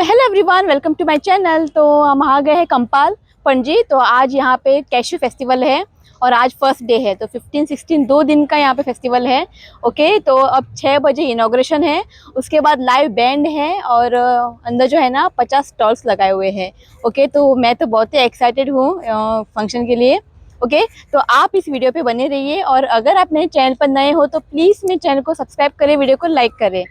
Hello everyone, welcome to my channel. तो हम आ गए हैं कंपाल पणजी। तो आज यहाँ पे कैशू फेस्टिवल है और आज फर्स्ट डे है। तो 15-16 2 दिन का यहाँ पे फेस्टिवल है। ओके, तो अब 6 बजे इनॉग्रेशन है, उसके बाद लाइव बैंड है और अंदर जो है ना 50 स्टॉल्स लगाए हुए हैं। ओके, तो मैं तो बहुत ही एक्साइटेड हूँ फंक्शन के लिए। ओके, तो आप इस वीडियो पे बने रहिए और अगर आप मेरे चैनल पर नए हो तो प्लीज़ मेरे चैनल को सब्सक्राइब करें, वीडियो को लाइक करें।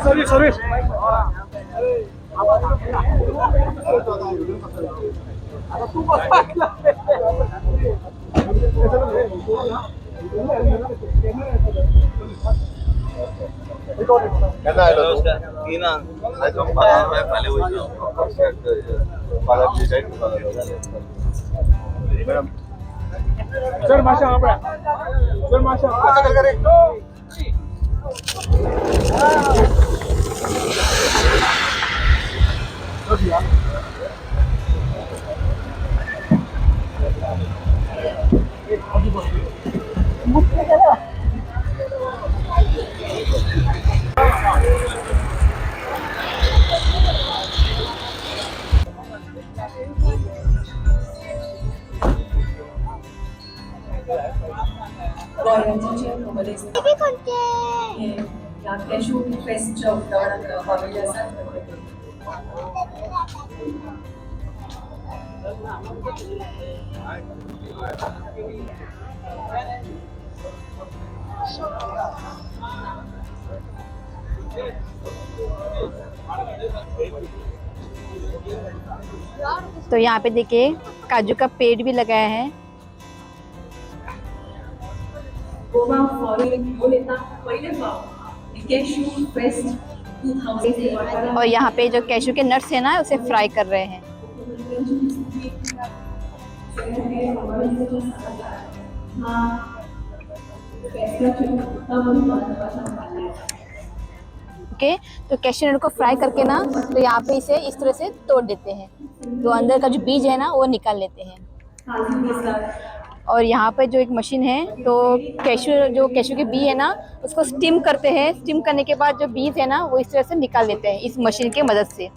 सर्विस सर माशा सर माशा कैशू फेस्टच्या उद्यावरात हॉबी असतात. तो यहाँ पे देखिए काजू का पेड़ भी लगाया है गोवा फॉरेन घेऊन येतात पहिले कैशू फेस्ट 2000 और यहाँ पे जो कैशू के नट्स है ना उसे फ्राई कर रहे हैं। ओके, तो कैशू नट को फ्राई करके ना तो यहाँ पे इसे इस तरह से तोड़ देते हैं, तो अंदर का जो बीज है ना वो निकाल लेते हैं। और यहाँ पे जो एक मशीन है तो कैशू के बी है ना उसको स्टीम करते हैं। स्टीम करने के बाद जो बीज है ना वो इस तरह से निकाल लेते हैं इस मशीन की मदद से।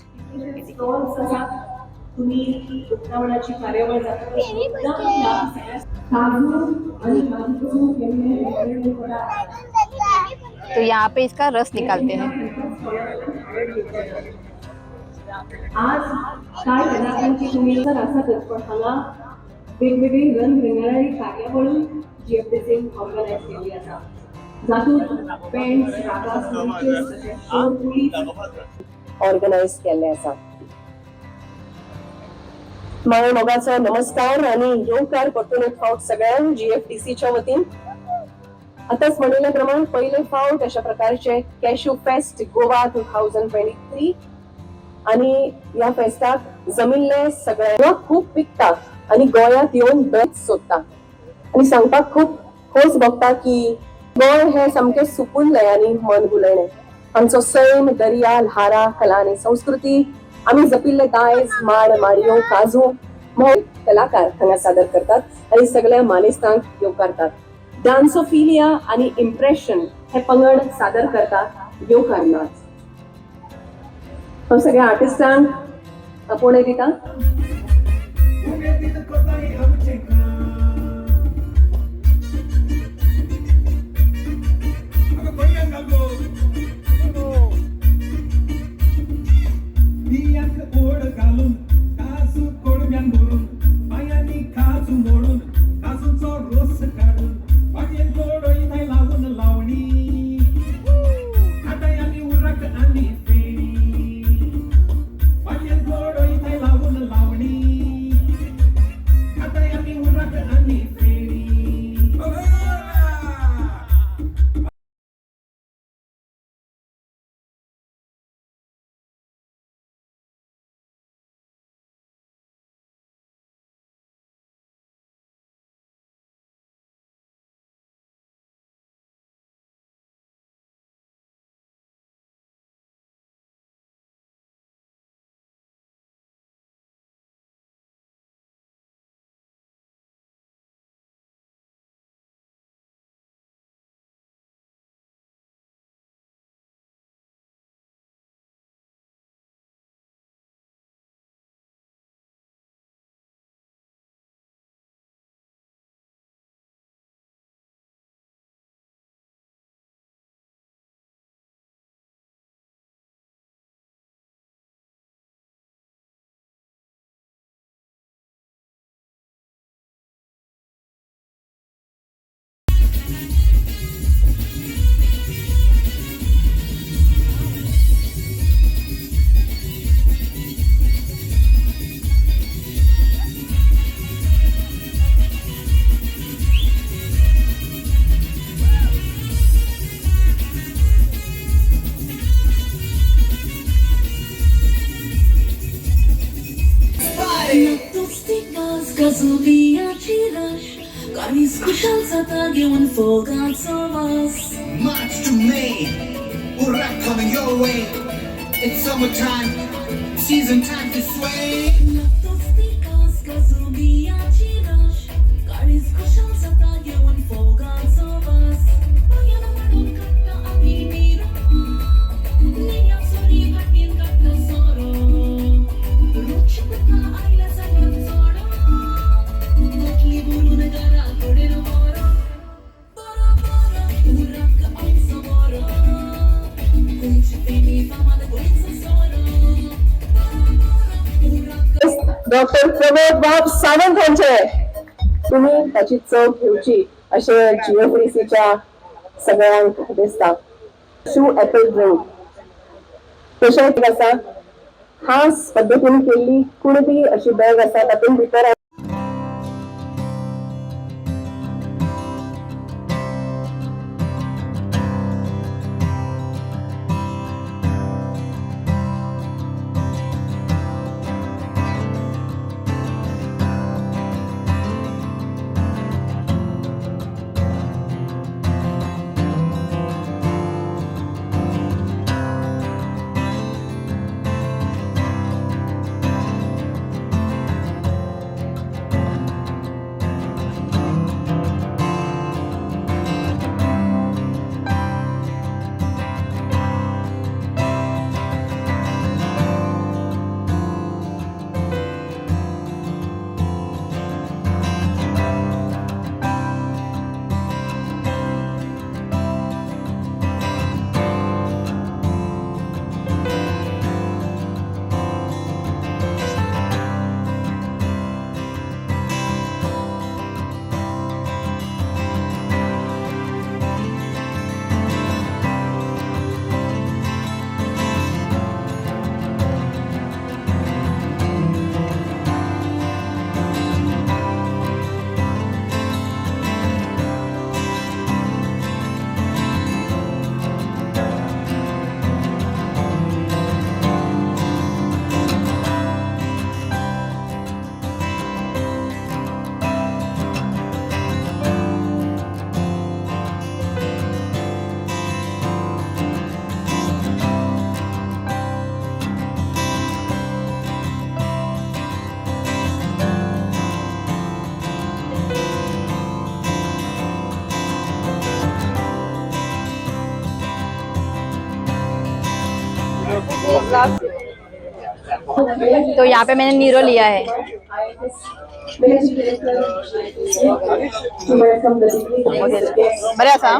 तो यहाँ पे इसका रस निकालते हैं। आज काय पदार्थांची तुम्ही तर असा पण वेगवेगळी रंगरंगणारी कार्यावळी जीएफडीसी ऑर्गनाइज केली आसा, जातूंत पेंट्स रागा ऑर्गनाइज केल्ले आसा. माय मोगाचो नमस्कार आणि येवकार परतून एक फावट सगळ्यांक जीएफडीसीच्या वतीन. आताच म्हणिल्ले प्रमाण पहिले फावट अशा प्रकारचे कॅशू फेस्ट गोवा 2023 आणि या फेस्टाक जमिल्ले सगळ्यांना खूप पिकता आणि गोयात येऊन बेस्ट सोदता आणि सांगपाक खूप खोस भोगता की गोय हे सामके सुकुनलें आणि मन भुलयणें. आमचो सैम, दर्या, ल्हारा, कला आणि संस्कृती आमी जपिल्ले दायज, माड, माडयो, काजू कलाकार हांगा सादर करतात आणि सगळ्या मानेस्तांक येवकारतात. डान्सोफिलिया आणि इम्प्रेशन हे पंगड सादर करतात येवकार नाच. हांव सगळ्या आर्टिस्टांक आपोवणे दिता. Sata घेऊन फोगाचा वास March to May, Urak coming your way. It's summertime, season time to sway. लागतोच पिकास गजोबियाची राश काळीज कुशाल सता घेऊन फोगाचा वास पायाला पडून कट्टा आधी नीरा निया सोरी भाटीन कट्टा सोरो वृक्ष तुका आईला सगळ्यात जोडा गोठली बुरून घरा कोडेर मोरा बरा बरा उरक आमचा मोरा कोणची पेनी फामाला गोळीचा सोरा बरा बरा उरक डॉक्टर प्रमोद बाब सावंत यांचे तुम्ही त्याची चव घेवची असे जीएफडीसीच्या सगळ्यांक दिसता शू ऍपल ड्रिंक तशेंच आसा खास पद्दतीन केल्ली कुणबी अशी बॅग आसा तातूंत भितर तो यहाँ पे मैंने नीरो लिया है। बरं असा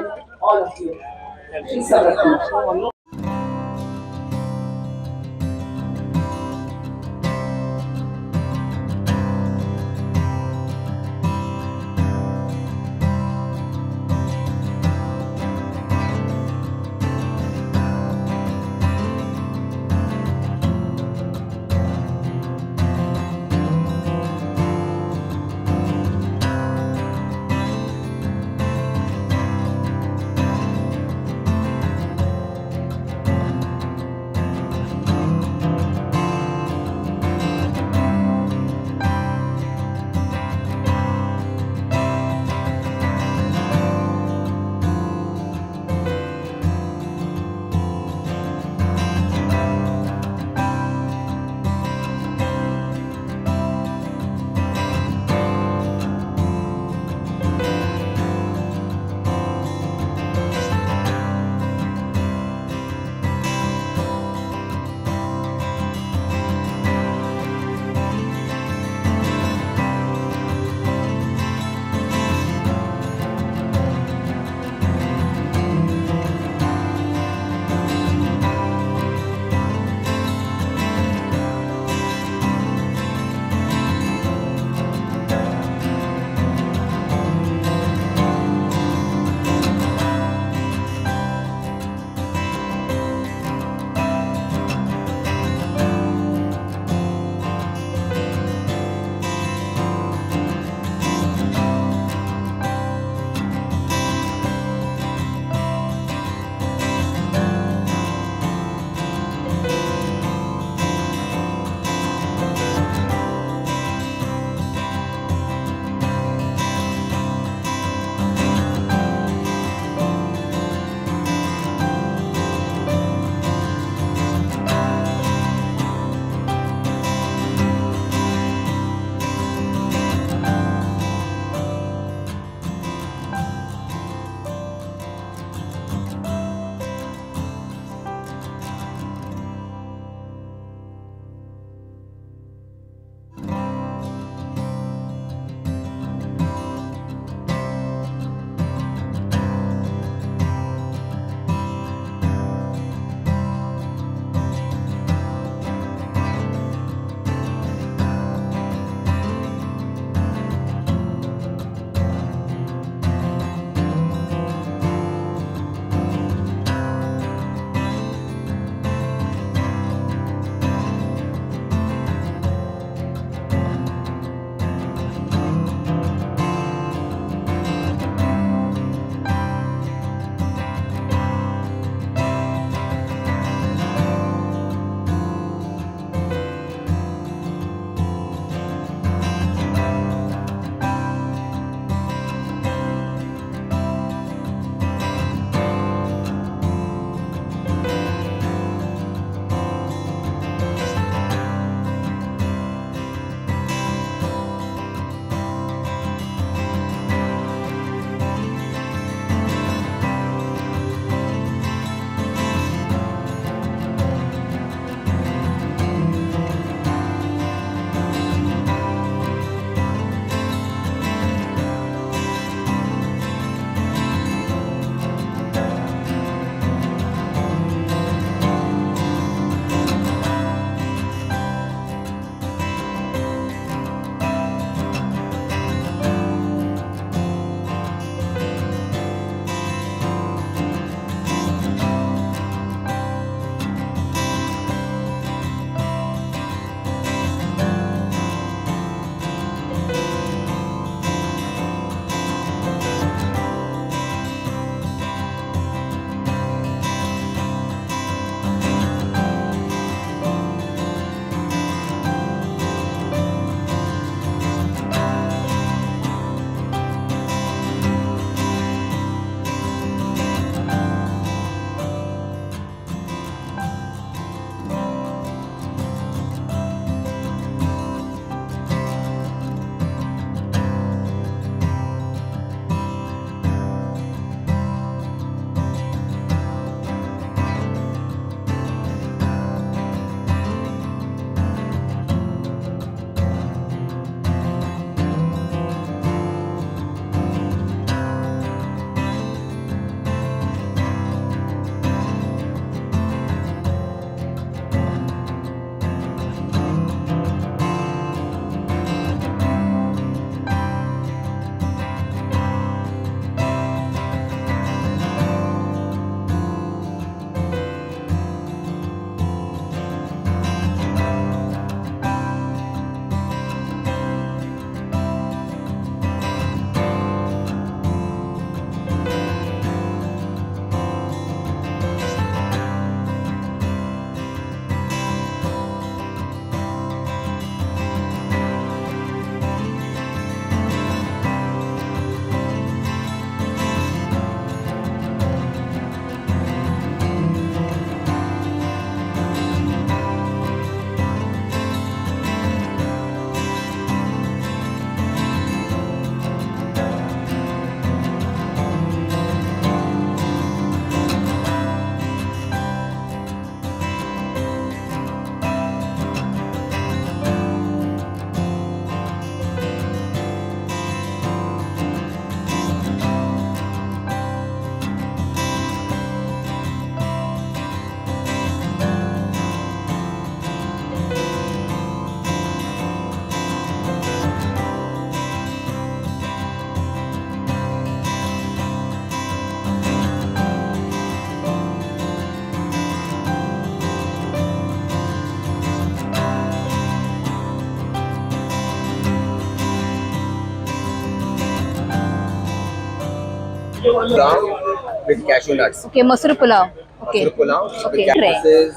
Pulao with cashew nuts. Okay masoor pulao okay Masur pulao Okay. with this is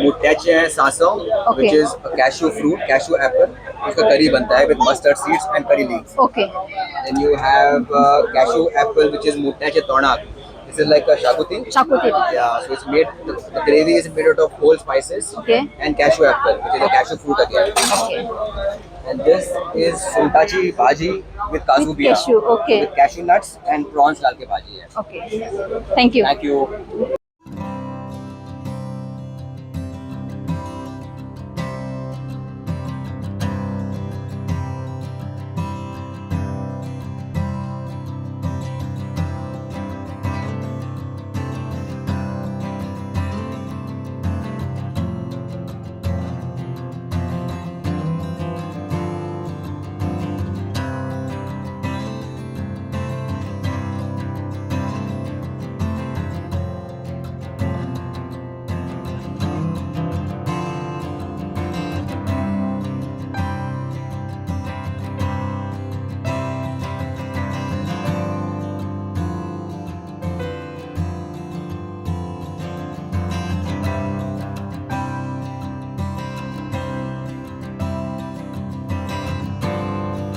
muttache hai sasaw, Okay. which is a cashew fruit, cashew apple. उसका curry बनता है with mustard seeds and curry leaves. Okay Then you have cashew apple, which is muttache tonak. This is like a shakuti. Xacuti Yeah, so it's made. The gravy is made out of whole spices Okay. and cashew apple, which is a cashew fruit again. Okay And this is suntachi bhaji with kazu With biya. cashew, okay. With cashew nuts and prawns डाल के भाजी है. Okay thank you Thank you.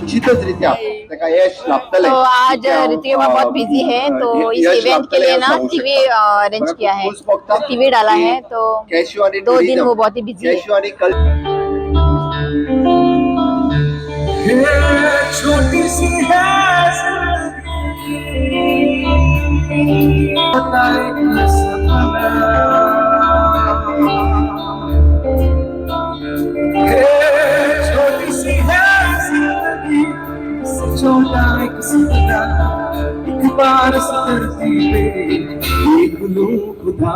निश्चितचरित्या ताका यश लाभतले तो आज ऋतिका बहुत busy है तो इस इवेंट के लिए ना टीवी अरेंज किया है टीवी डाला है तो कॅश्यू आणि 2 दिन वो बहुत ही बिजी है कॅश्यू आणि कल छोटी सी है छोटी सी है जिंदगी छोटा एक सपना एक बार इस धरती पे देख लूं खुदा